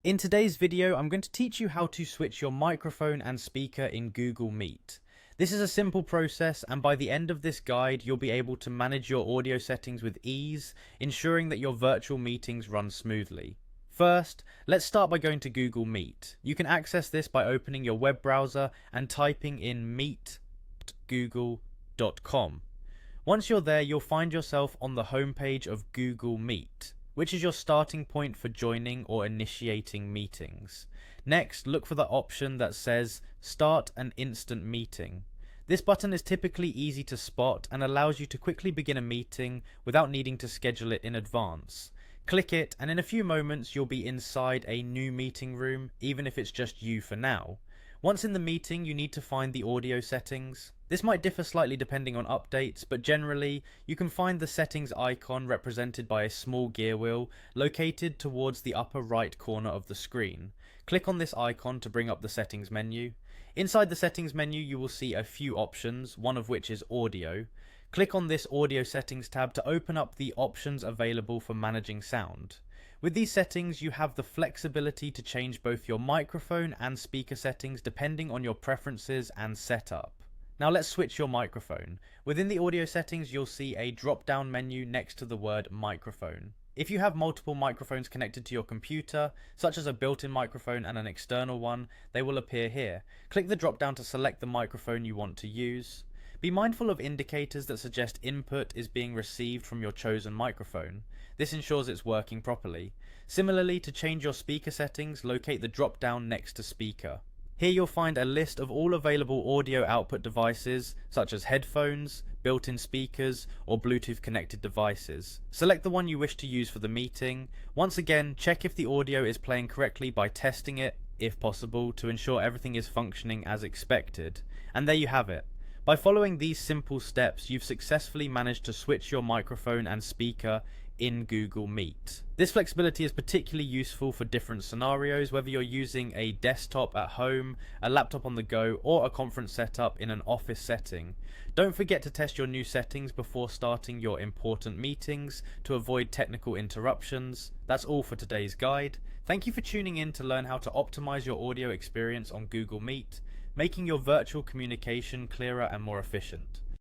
In today's video, I'm going to teach you how to switch your microphone and speaker in Google Meet. This is a simple process, and by the end of this guide, you'll be able to manage your audio settings with ease, ensuring that your virtual meetings run smoothly. First, let's start by going to Google Meet. You can access this by opening your web browser and typing in meet.google.com. Once you're there, you'll find yourself on the homepage of Google Meet, which is your starting point for joining or initiating meetings. Next, look for the option that says Start an Instant Meeting. This button is typically easy to spot and allows you to quickly begin a meeting without needing to schedule it in advance. Click it, and in a few moments you'll be inside a new meeting room, even if it's just you for now. Once in the meeting, you need to find the audio settings. This might differ slightly depending on updates, but generally, you can find the settings icon represented by a small gear wheel located towards the upper right corner of the screen. Click on this icon to bring up the settings menu. Inside the settings menu, you will see a few options, one of which is audio. Click on this audio settings tab to open up the options available for managing sound. With these settings, you have the flexibility to change both your microphone and speaker settings depending on your preferences and setup. Now let's switch your microphone. Within the audio settings, you'll see a drop-down menu next to the word microphone. If you have multiple microphones connected to your computer, such as a built-in microphone and an external one, they will appear here. Click the drop-down to select the microphone you want to use. Be mindful of indicators that suggest input is being received from your chosen microphone. This ensures it's working properly. Similarly, to change your speaker settings, locate the drop-down next to speaker. Here you'll find a list of all available audio output devices, such as headphones, built-in speakers, or Bluetooth connected devices. Select the one you wish to use for the meeting. Once again, check if the audio is playing correctly by testing it, if possible, to ensure everything is functioning as expected. And there you have it. By following these simple steps, you've successfully managed to switch your microphone and speaker in Google Meet. This flexibility is particularly useful for different scenarios, whether you're using a desktop at home, a laptop on the go, or a conference setup in an office setting. Don't forget to test your new settings before starting your important meetings to avoid technical interruptions. That's all for today's guide. Thank you for tuning in to learn how to optimize your audio experience on Google Meet, making your virtual communication clearer and more efficient.